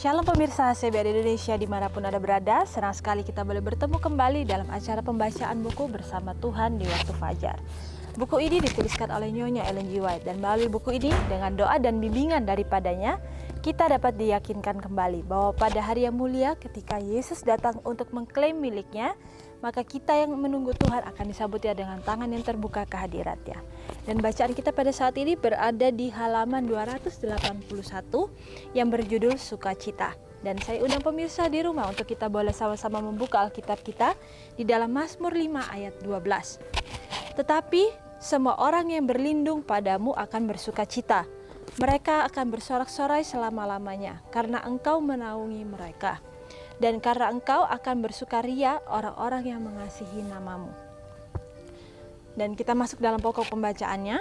Shalom pemirsa HCBR Indonesia dimanapun Anda berada, senang sekali kita boleh bertemu kembali dalam acara pembacaan buku bersama Tuhan di waktu fajar. Buku ini dituliskan oleh Nyonya Ellen G. White dan melalui buku ini dengan doa dan bimbingan daripadanya, kita dapat diyakinkan kembali bahwa pada hari yang mulia ketika Yesus datang untuk mengklaim miliknya, maka kita yang menunggu Tuhan akan disambutnya dengan tangan yang terbuka kehadiratnya. Dan bacaan kita pada saat ini berada di halaman 281 yang berjudul Sukacita. Dan saya undang pemirsa di rumah untuk kita boleh sama-sama membuka Alkitab kita di dalam Mazmur 5 ayat 12. Tetapi semua orang yang berlindung padamu akan bersukacita. Mereka akan bersorak-sorai selama-lamanya karena engkau menaungi mereka. Dan karena engkau akan bersukaria orang-orang yang mengasihi namamu. Dan kita masuk dalam pokok pembacaannya.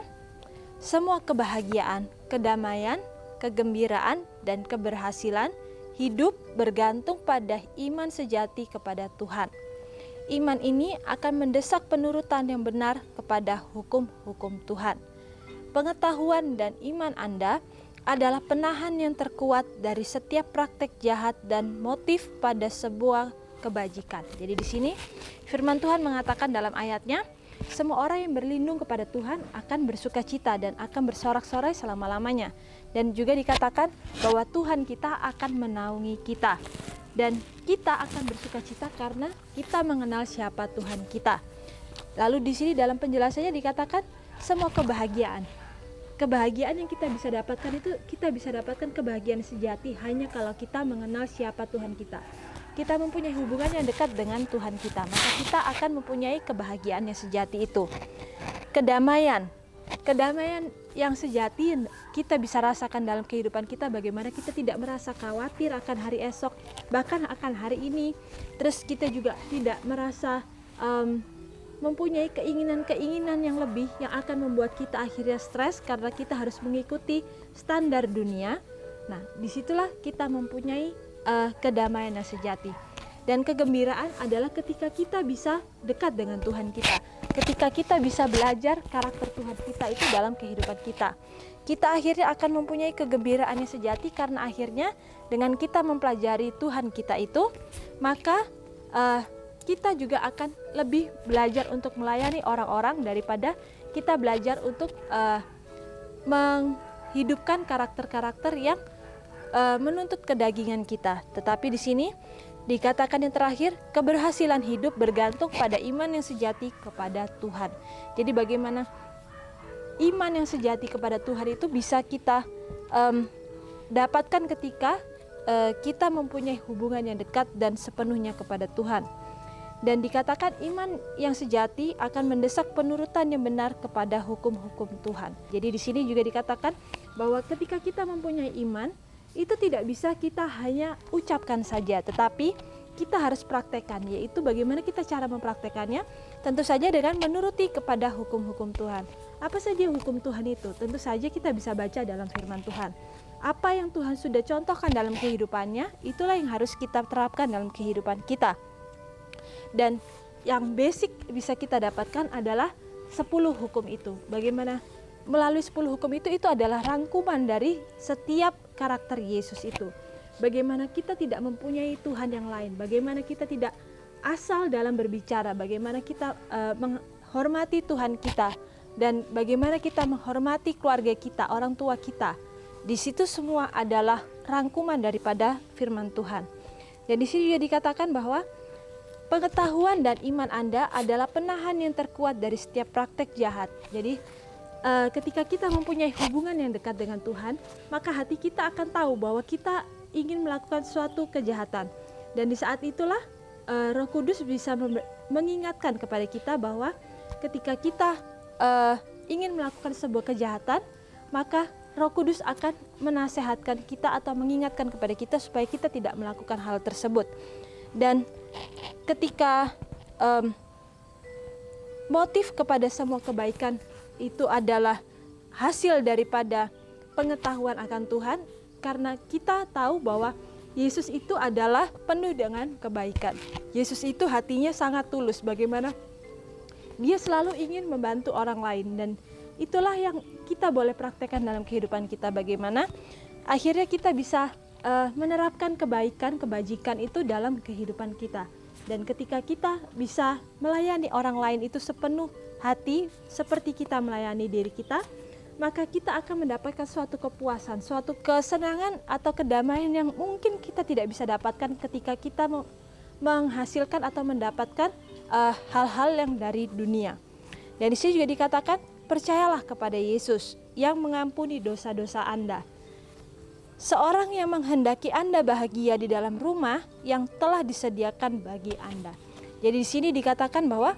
Semua kebahagiaan, kedamaian, kegembiraan, dan keberhasilan hidup bergantung pada iman sejati kepada Tuhan. Iman ini akan mendesak penurutan yang benar kepada hukum-hukum Tuhan. Pengetahuan dan iman Anda adalah penahan yang terkuat dari setiap praktek jahat dan motif pada sebuah kebajikan. Jadi di sini firman Tuhan mengatakan dalam ayatnya, semua orang yang berlindung kepada Tuhan akan bersukacita dan akan bersorak-sorai selama-lamanya. Dan juga dikatakan bahwa Tuhan kita akan menaungi kita. Dan kita akan bersukacita karena kita mengenal siapa Tuhan kita. Lalu di sini dalam penjelasannya dikatakan semua kebahagiaan yang kita bisa dapatkan itu, kita bisa dapatkan kebahagiaan sejati hanya kalau kita mengenal siapa Tuhan kita. Kita mempunyai hubungan yang dekat dengan Tuhan kita, maka kita akan mempunyai kebahagiaan yang sejati itu. Kedamaian yang sejati kita bisa rasakan dalam kehidupan kita, bagaimana kita tidak merasa khawatir akan hari esok, bahkan akan hari ini. Terus kita juga tidak merasa mempunyai keinginan-keinginan yang lebih yang akan membuat kita akhirnya stres karena kita harus mengikuti standar dunia. Nah, disitulah kita mempunyai kedamaian yang sejati. Dan kegembiraan adalah ketika kita bisa dekat dengan Tuhan kita, ketika kita bisa belajar karakter Tuhan kita itu dalam kehidupan kita. Kita akhirnya akan mempunyai kegembiraan yang sejati karena akhirnya dengan kita mempelajari Tuhan kita itu, maka kita juga akan lebih belajar untuk melayani orang-orang daripada kita belajar untuk menghidupkan karakter-karakter yang menuntut kedagingan kita. Tetapi di sini dikatakan yang terakhir, keberhasilan hidup bergantung pada iman yang sejati kepada Tuhan. Jadi bagaimana iman yang sejati kepada Tuhan itu bisa kita dapatkan ketika kita mempunyai hubungan yang dekat dan sepenuhnya kepada Tuhan. Dan dikatakan iman yang sejati akan mendesak penurutan yang benar kepada hukum-hukum Tuhan. Jadi di sini juga dikatakan bahwa ketika kita mempunyai iman, itu tidak bisa kita hanya ucapkan saja, tetapi kita harus praktekkan, yaitu bagaimana kita cara mempraktekannya, tentu saja dengan menuruti kepada hukum-hukum Tuhan. Apa saja hukum Tuhan itu? Tentu saja kita bisa baca dalam firman Tuhan. Apa yang Tuhan sudah contohkan dalam kehidupannya, itulah yang harus kita terapkan dalam kehidupan kita. Dan yang basic bisa kita dapatkan adalah 10 hukum itu. Bagaimana melalui 10 hukum itu adalah rangkuman dari setiap karakter Yesus itu. Bagaimana kita tidak mempunyai Tuhan yang lain, bagaimana kita tidak asal dalam berbicara, bagaimana kita menghormati Tuhan kita, dan bagaimana kita menghormati keluarga kita, orang tua kita. Di situ semua adalah rangkuman daripada firman Tuhan. Dan di sini juga dikatakan bahwa pengetahuan dan iman Anda adalah penahan yang terkuat dari setiap praktek jahat. Jadi ketika kita mempunyai hubungan yang dekat dengan Tuhan, maka hati kita akan tahu bahwa kita ingin melakukan suatu kejahatan. Dan di saat itulah Roh Kudus bisa mengingatkan kepada kita bahwa ketika kita ingin melakukan sebuah kejahatan, maka Roh Kudus akan menasehatkan kita atau mengingatkan kepada kita supaya kita tidak melakukan hal tersebut. Dan ketika motif kepada semua kebaikan itu adalah hasil daripada pengetahuan akan Tuhan, karena kita tahu bahwa Yesus itu adalah penuh dengan kebaikan. Yesus itu hatinya sangat tulus, bagaimana dia selalu ingin membantu orang lain, dan itulah yang kita boleh praktekkan dalam kehidupan kita, bagaimana akhirnya kita bisa menerapkan kebaikan, kebajikan itu dalam kehidupan kita. Dan ketika kita bisa melayani orang lain itu sepenuh hati seperti kita melayani diri kita, maka kita akan mendapatkan suatu kepuasan, suatu kesenangan atau kedamaian yang mungkin kita tidak bisa dapatkan ketika kita menghasilkan atau mendapatkan hal-hal yang dari dunia. Dan di sini juga dikatakan, percayalah kepada Yesus yang mengampuni dosa-dosa Anda. Seorang yang menghendaki Anda bahagia di dalam rumah yang telah disediakan bagi Anda. Jadi di sini dikatakan bahwa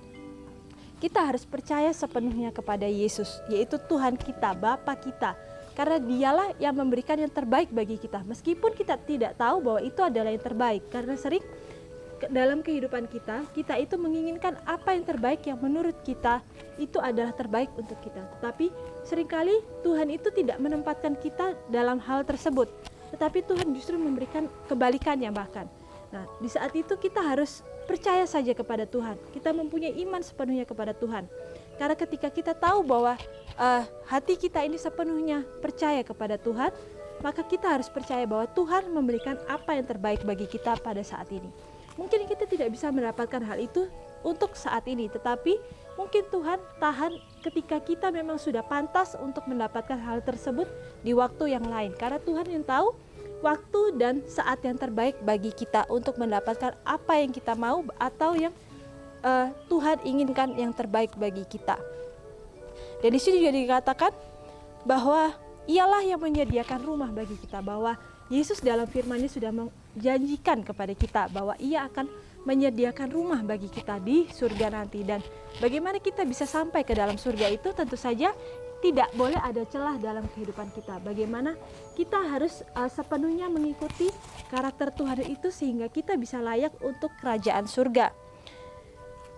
kita harus percaya sepenuhnya kepada Yesus, yaitu Tuhan kita, Bapa kita. Karena dialah yang memberikan yang terbaik bagi kita. Meskipun kita tidak tahu bahwa itu adalah yang terbaik. Karena sering dalam kehidupan kita itu menginginkan apa yang terbaik yang menurut kita itu adalah terbaik untuk kita. Tetapi seringkali Tuhan itu tidak menempatkan kita dalam hal tersebut. Tetapi Tuhan justru memberikan kebalikannya bahkan. Nah, di saat itu kita harus percaya saja kepada Tuhan. Kita mempunyai iman sepenuhnya kepada Tuhan. Karena ketika kita tahu bahwa hati kita ini sepenuhnya percaya kepada Tuhan, maka kita harus percaya bahwa Tuhan memberikan apa yang terbaik bagi kita pada saat ini. Mungkin kita tidak bisa mendapatkan hal itu untuk saat ini, tetapi mungkin Tuhan tahan ketika kita memang sudah pantas untuk mendapatkan hal tersebut di waktu yang lain. Karena Tuhan yang tahu waktu dan saat yang terbaik bagi kita untuk mendapatkan apa yang kita mau atau yang Tuhan inginkan yang terbaik bagi kita. Dan di sini juga dikatakan bahwa ialah yang menyediakan rumah bagi kita, bahwa Yesus dalam firman-Nya sudah menjanjikan kepada kita bahwa Ia akan menyediakan rumah bagi kita di surga nanti. Dan bagaimana kita bisa sampai ke dalam surga itu, tentu saja tidak boleh ada celah dalam kehidupan kita. Bagaimana kita harus sepenuhnya mengikuti karakter Tuhan itu sehingga kita bisa layak untuk kerajaan surga.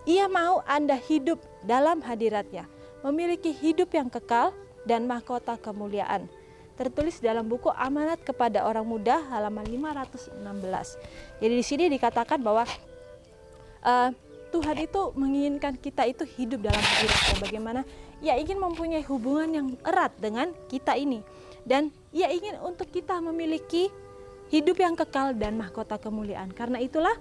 Ia mau Anda hidup dalam hadirat-Nya, memiliki hidup yang kekal dan mahkota kemuliaan. Tertulis dalam buku Amanat kepada Orang Muda halaman 516. Jadi di sini dikatakan bahwa Tuhan itu menginginkan kita itu hidup dalam hadirat-Nya. Bagaimana Ia ingin mempunyai hubungan yang erat dengan kita ini, dan Ia ingin untuk kita memiliki hidup yang kekal dan mahkota kemuliaan. Karena itulah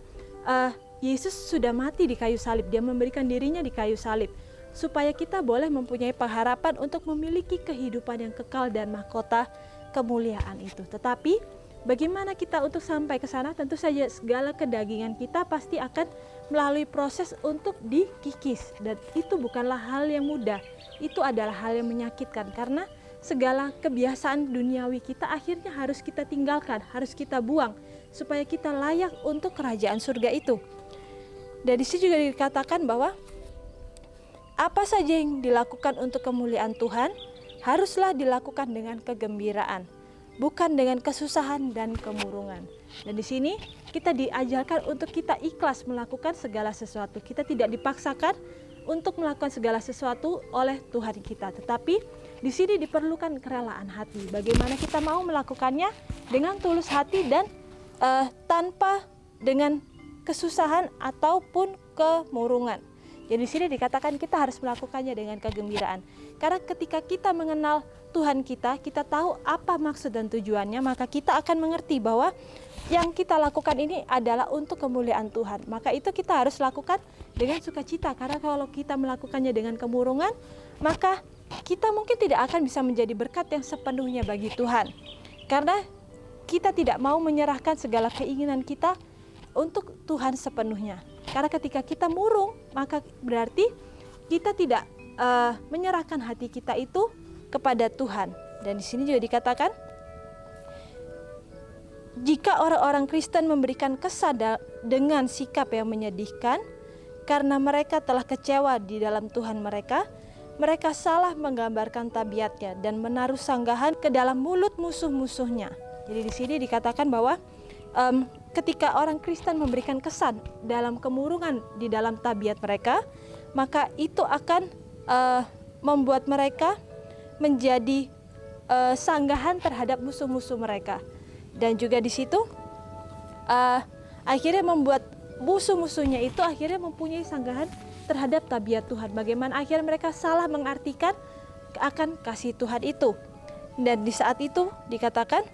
Yesus sudah mati di kayu salib. Dia memberikan dirinya di kayu salib supaya kita boleh mempunyai pengharapan untuk memiliki kehidupan yang kekal dan mahkota kemuliaan itu. Tetapi bagaimana kita untuk sampai ke sana? Tentu saja segala kedagingan kita pasti akan melalui proses untuk dikikis, dan itu bukanlah hal yang mudah. Itu adalah hal yang menyakitkan karena segala kebiasaan duniawi kita akhirnya harus kita tinggalkan, harus kita buang supaya kita layak untuk kerajaan surga itu. Dan di sini juga dikatakan bahwa apa saja yang dilakukan untuk kemuliaan Tuhan haruslah dilakukan dengan kegembiraan, bukan dengan kesusahan dan kemurungan. Dan di sini kita diajarkan untuk kita ikhlas melakukan segala sesuatu. Kita tidak dipaksakan untuk melakukan segala sesuatu oleh Tuhan kita, tetapi di sini diperlukan kerelaan hati. Bagaimana kita mau melakukannya dengan tulus hati dan tanpa dengan kesusahan ataupun kemurungan. Jadi di sini dikatakan kita harus melakukannya dengan kegembiraan. Karena ketika kita mengenal Tuhan kita, kita tahu apa maksud dan tujuannya, maka kita akan mengerti bahwa yang kita lakukan ini adalah untuk kemuliaan Tuhan. Maka itu kita harus lakukan dengan sukacita. Karena kalau kita melakukannya dengan kemurungan, maka kita mungkin tidak akan bisa menjadi berkat yang sepenuhnya bagi Tuhan. Karena kita tidak mau menyerahkan segala keinginan kita untuk Tuhan sepenuhnya. Karena ketika kita murung, maka berarti kita tidak menyerahkan hati kita itu kepada Tuhan. Dan di sini juga dikatakan, jika orang-orang Kristen memberikan kesan dengan sikap yang menyedihkan, karena mereka telah kecewa di dalam Tuhan mereka, mereka salah menggambarkan tabiatnya dan menaruh sanggahan ke dalam mulut musuh-musuhnya. Jadi di sini dikatakan bahwa ketika orang Kristen memberikan kesan dalam kemurungan di dalam tabiat mereka, maka itu akan membuat mereka menjadi sanggahan terhadap musuh-musuh mereka. Dan juga di situ akhirnya membuat musuh-musuhnya itu akhirnya mempunyai sanggahan terhadap tabiat Tuhan. Bagaimana akhirnya mereka salah mengartikan akan kasih Tuhan itu. Dan di saat itu dikatakan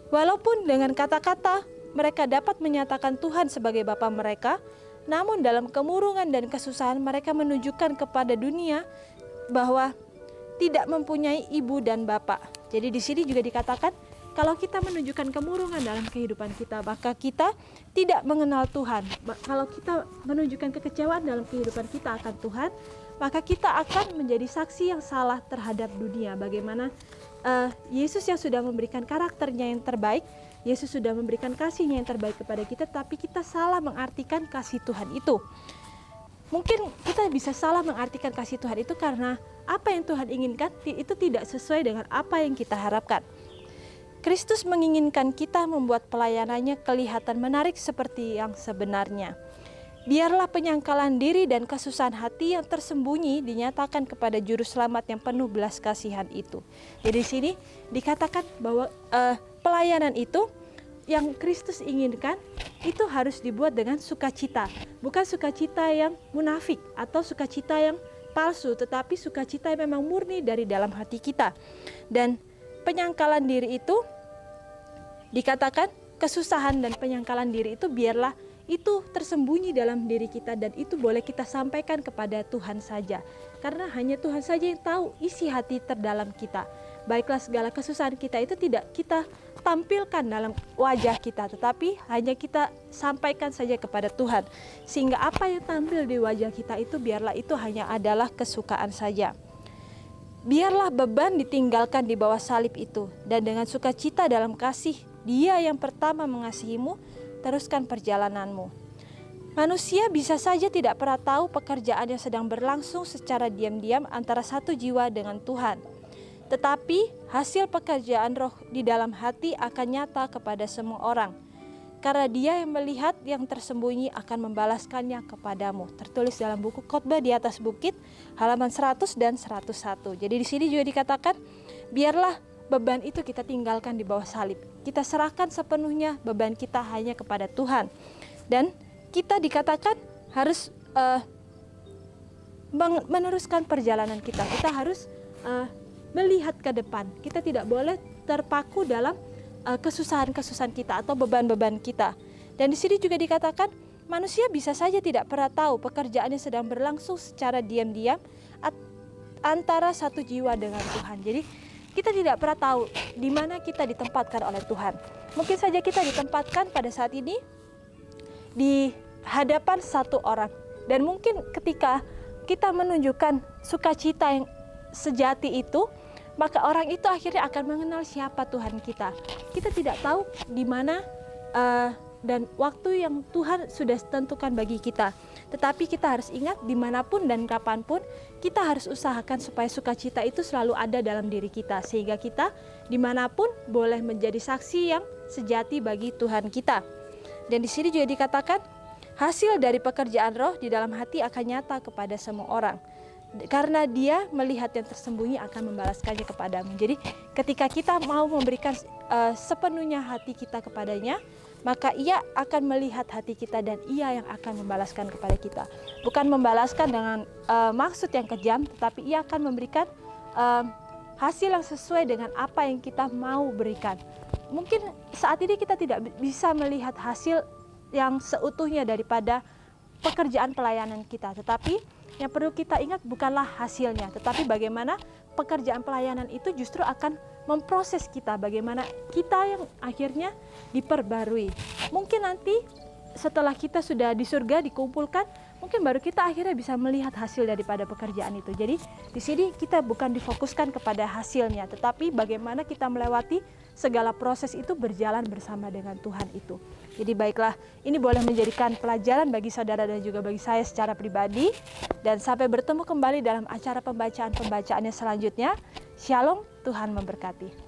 Walaupun dengan kata-kata mereka dapat menyatakan Tuhan sebagai Bapa mereka, namun dalam kemurungan dan kesusahan mereka menunjukkan kepada dunia bahwa tidak mempunyai ibu dan bapak. Jadi di sini juga dikatakan kalau kita menunjukkan kemurungan dalam kehidupan kita, maka kita tidak mengenal Tuhan. Kalau kita menunjukkan kekecewaan dalam kehidupan kita akan Tuhan, maka kita akan menjadi saksi yang salah terhadap dunia. Bagaimana Yesus yang sudah memberikan karakternya yang terbaik, Yesus sudah memberikan kasihnya yang terbaik kepada kita, tapi kita salah mengartikan kasih Tuhan itu. Mungkin kita bisa salah mengartikan kasih Tuhan itu karena apa yang Tuhan inginkan itu tidak sesuai dengan apa yang kita harapkan. Kristus menginginkan kita membuat pelayanannya kelihatan menarik seperti yang sebenarnya. Biarlah penyangkalan diri dan kesusahan hati yang tersembunyi dinyatakan kepada juru selamat yang penuh belas kasihan itu. Jadi di sini dikatakan bahwa pelayanan itu yang Kristus inginkan itu harus dibuat dengan sukacita. Bukan sukacita yang munafik atau sukacita yang palsu, tetapi sukacita yang memang murni dari dalam hati kita. Dan penyangkalan diri itu dikatakan kesusahan dan penyangkalan diri itu biarlah itu tersembunyi dalam diri kita dan itu boleh kita sampaikan kepada Tuhan saja. Karena hanya Tuhan saja yang tahu isi hati terdalam kita. Baiklah segala kesusahan kita itu tidak kita tampilkan dalam wajah kita, tetapi hanya kita sampaikan saja kepada Tuhan. Sehingga apa yang tampil di wajah kita itu biarlah itu hanya adalah kesukaan saja. Biarlah beban ditinggalkan di bawah salib itu dan dengan sukacita dalam kasih Dia yang pertama mengasihimu, teruskan perjalananmu. Manusia bisa saja tidak pernah tahu pekerjaan yang sedang berlangsung secara diam-diam antara satu jiwa dengan Tuhan. Tetapi hasil pekerjaan roh di dalam hati akan nyata kepada semua orang. Karena Dia yang melihat yang tersembunyi akan membalaskannya kepadamu. Tertulis dalam buku Khotbah di atas bukit halaman 100 dan 101. Jadi di sini juga dikatakan biarlah beban itu kita tinggalkan di bawah salib. Kita serahkan sepenuhnya beban kita hanya kepada Tuhan. Dan kita dikatakan harus meneruskan perjalanan kita. Kita harus melihat ke depan. Kita tidak boleh terpaku dalam kesusahan-kesusahan kita atau beban-beban kita. Dan di sini juga dikatakan manusia bisa saja tidak pernah tahu pekerjaan yang sedang berlangsung secara diam-diam antara satu jiwa dengan Tuhan. Jadi kita tidak pernah tahu di mana kita ditempatkan oleh Tuhan. Mungkin saja kita ditempatkan pada saat ini di hadapan satu orang. Dan mungkin ketika kita menunjukkan sukacita yang sejati itu, maka orang itu akhirnya akan mengenal siapa Tuhan kita. Kita tidak tahu di mana dan waktu yang Tuhan sudah tentukan bagi kita. Tetapi kita harus ingat dimanapun dan kapanpun kita harus usahakan supaya sukacita itu selalu ada dalam diri kita. Sehingga kita dimanapun boleh menjadi saksi yang sejati bagi Tuhan kita. Dan di sini juga dikatakan hasil dari pekerjaan roh di dalam hati akan nyata kepada semua orang. Karena Dia melihat yang tersembunyi akan membalaskannya kepadamu. Jadi ketika kita mau memberikan sepenuhnya hati kita kepadanya, maka Ia akan melihat hati kita dan Ia yang akan membalaskan kepada kita. Bukan membalaskan dengan maksud yang kejam, tetapi Ia akan memberikan hasil yang sesuai dengan apa yang kita mau berikan. Mungkin saat ini kita tidak bisa melihat hasil yang seutuhnya daripada pekerjaan pelayanan kita, tetapi yang perlu kita ingat bukanlah hasilnya, tetapi bagaimana pekerjaan pelayanan itu justru akan memproses kita, bagaimana kita yang akhirnya diperbarui. Mungkin nanti setelah kita sudah di surga dikumpulkan, mungkin baru kita akhirnya bisa melihat hasil daripada pekerjaan itu. Jadi di sini kita bukan difokuskan kepada hasilnya, tetapi bagaimana kita melewati segala proses itu berjalan bersama dengan Tuhan itu. Jadi baiklah, ini boleh menjadikan pelajaran bagi saudara dan juga bagi saya secara pribadi. Dan sampai bertemu kembali dalam acara pembacaan-pembacaannya selanjutnya. Shalom, Tuhan memberkati.